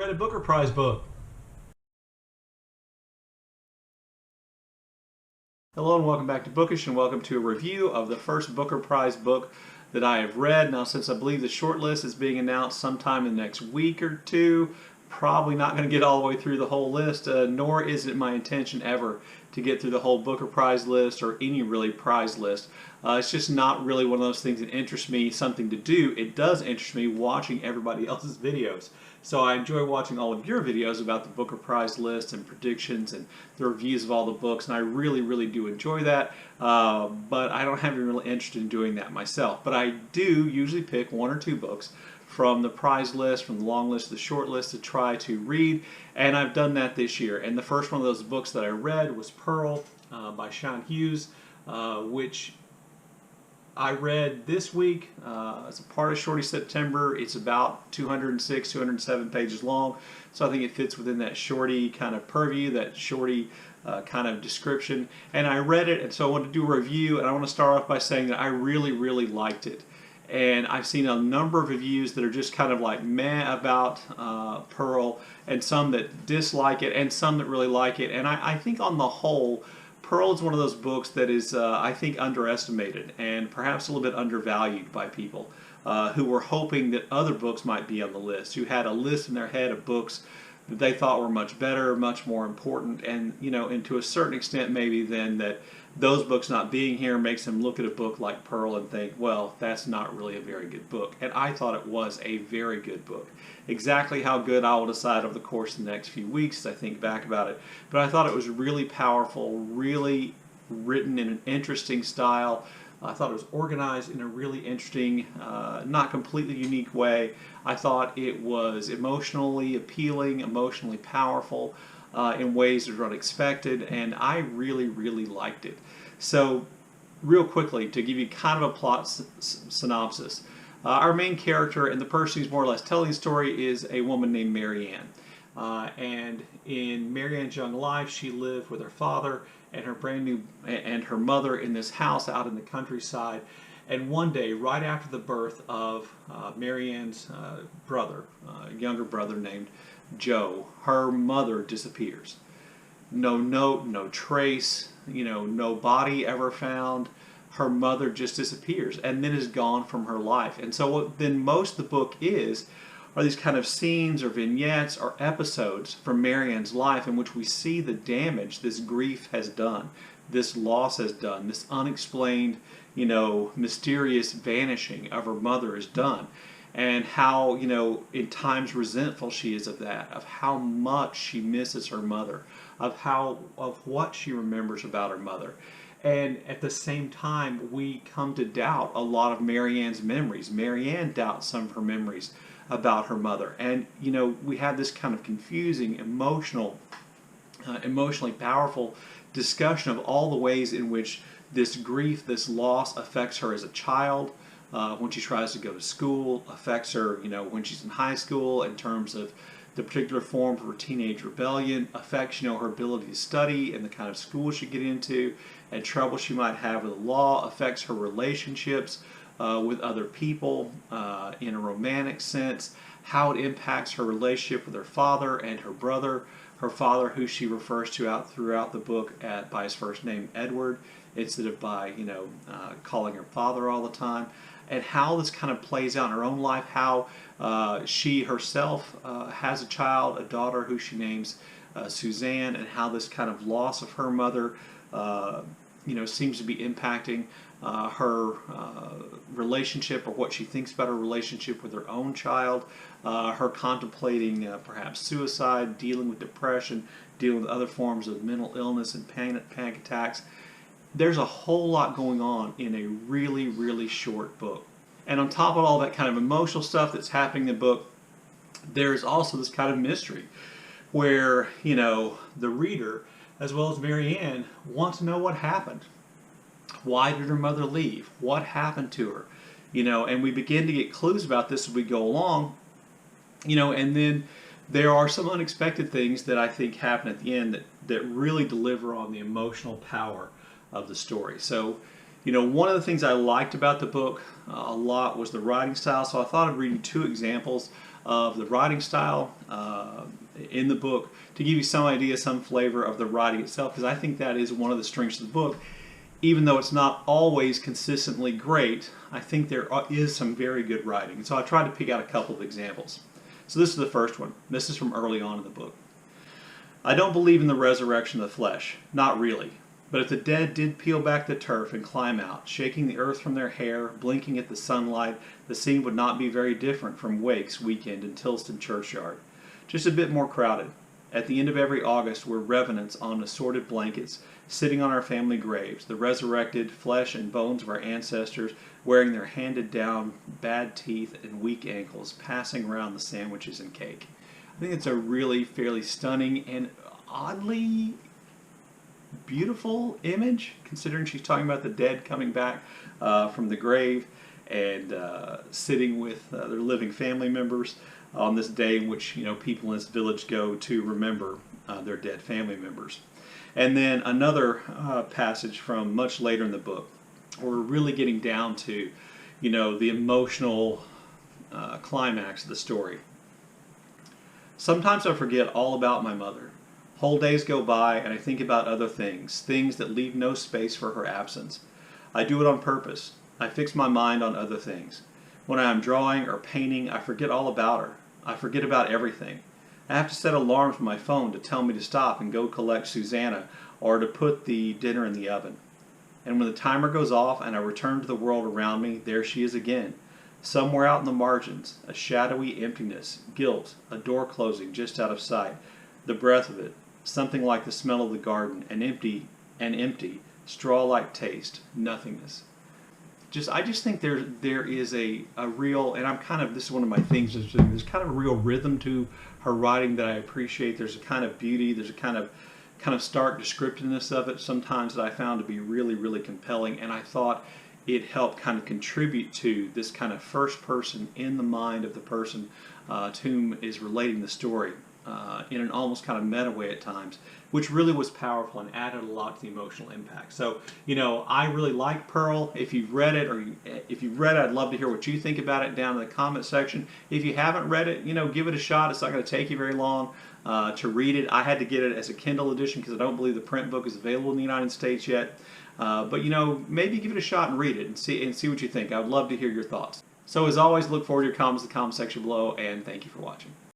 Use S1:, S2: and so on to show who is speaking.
S1: read a Booker Prize book. Hello and welcome back to Bookish, and welcome to a review of the first Booker Prize book that I have read. Now, since I believe the short list is being announced sometime in the next week or two, probably not going to get all the way through the whole list, nor is it my intention ever to get through the whole Booker Prize list or any really prize list. It's just not really one of those things that interests me, something to do. It does interest me watching everybody else's videos. So I enjoy watching all of your videos about the Booker Prize list and predictions and the reviews of all the books, and I really do enjoy that, but I don't have any real interest in doing that myself. But I do usually pick one or two books from the prize list, from the long list, the short list to try to read, and I've done that this year. And the first one of those books that I read was Pearl by Sian Hughes, which I read this week as a part of Shorty September. It's about 206, 207 pages long, so I think it fits within that Shorty kind of purview, that Shorty kind of description. And I read it, and so I want to do a review, and I want to start off by saying that I really liked it. And I've seen a number of reviews that are just kind of like meh about Pearl, and some that dislike it, and some that really like it. And I think on the whole, Pearl is one of those books that is, I think, underestimated and perhaps a little bit undervalued by people who were hoping that other books might be on the list, who had a list in their head of books that they thought were much better, much more important, and and to a certain extent maybe then that those books not being here makes them look at a book like Pearl and think, well, that's not really a very good book. And I thought it was a very good book. Exactly how good I will decide over the course of the next few weeks as I think back about it. But I thought it was really powerful, really written in an interesting style. I thought it was organized in a really interesting, not completely unique way. I thought it was emotionally appealing, emotionally powerful in ways that were unexpected, and I really liked it. So, real quickly, to give you kind of a plot synopsis, our main character and the person who's more or less telling the story is a woman named Mary Ann. And in Mary Ann's young life, she lived with her father and her mother in this house out in the countryside. And one day, right after the birth of Mary Ann's brother, younger brother named Joe, her mother disappears. No note, no trace, no body ever found. Her mother just disappears and then is gone from her life. And so what then most of the book are these kind of scenes or vignettes or episodes from Mary Ann's life in which we see the damage this grief has done, this loss has done, this unexplained, mysterious vanishing of her mother is done. And how, in times resentful she is of that, of how much she misses her mother, of what she remembers about her mother. And at the same time, we come to doubt a lot of Mary Ann's memories. Mary Ann doubts some of her memories about her mother. And, we have this kind of confusing, emotionally powerful discussion of all the ways in which this grief, this loss affects her as a child, when she tries to go to school, affects her, when she's in high school in terms of the particular form of her teenage rebellion, affects, her ability to study and the kind of school she get into, and trouble she might have with the law, affects her relationships with other people in a romantic sense, how it impacts her relationship with her father and her brother, her father who she refers to throughout the book by his first name Edward, instead of by, calling her father all the time, and how this kind of plays out in her own life, how she herself has a child, a daughter who she names Suzanne, and how this kind of loss of her mother, seems to be impacting her relationship, or what she thinks about her relationship with her own child, her contemplating perhaps suicide, dealing with depression, dealing with other forms of mental illness and panic attacks. There's a whole lot going on in a really short book. And on top of all that kind of emotional stuff that's happening in the book, there's also this kind of mystery where, the reader, as well as Mary Ann, want to know what happened. Why did her mother leave? What happened to her? And we begin to get clues about this as we go along, and then there are some unexpected things that I think happen at the end that really deliver on the emotional power of the story. So, one of the things I liked about the book a lot was the writing style, so I thought I'd read you two examples of the writing style in the book to give you some idea, some flavor of the writing itself, because I think that is one of the strengths of the book. Even though it's not always consistently great, I think there is some very good writing. So I tried to pick out a couple of examples. So this is the first one. This is from early on in the book. I don't believe in the resurrection of the flesh. Not really. But if the dead did peel back the turf and climb out, shaking the earth from their hair, blinking at the sunlight, the scene would not be very different from Wake's weekend in Tilston churchyard. Just a bit more crowded. At the end of every August were revenants on assorted blankets, sitting on our family graves, the resurrected flesh and bones of our ancestors, wearing their handed-down bad teeth and weak ankles, passing around the sandwiches and cake. I think it's a really fairly stunning and oddly beautiful image, considering she's talking about the dead coming back from the grave and sitting with their living family members on this day in which people in this village go to remember their dead family members. And then another passage from much later in the book, where we're really getting down to the emotional climax of the story. Sometimes I forget all about my mother. Whole days go by and I think about other things, things that leave no space for her absence. I do it on purpose. I fix my mind on other things. When I am drawing or painting, I forget all about her. I forget about everything. I have to set alarms on my phone to tell me to stop and go collect Susanna or to put the dinner in the oven. And when the timer goes off and I return to the world around me, there she is again. Somewhere out in the margins, a shadowy emptiness, guilt, a door closing just out of sight, the breath of it, something like the smell of the garden, an empty, straw-like taste, nothingness. I just think there is a real, and this is one of my things, there's kind of a real rhythm to her writing that I appreciate. There's a kind of beauty, there's a kind of stark descriptiveness of it sometimes that I found to be really, really compelling, and I thought it helped kind of contribute to this kind of first person in the mind of the person to whom is relating the story in an almost kind of meta way at times, which really was powerful and added a lot to the emotional impact. So, I really like Pearl. If you've read it, I'd love to hear what you think about it down in the comment section. If you haven't read it, give it a shot. It's not going to take you very long to read it. I had to get it as a Kindle edition because I don't believe the print book is available in the United States yet. But maybe give it a shot and read it and see what you think. I would love to hear your thoughts. So as always, look forward to your comments in the comment section below, and thank you for watching.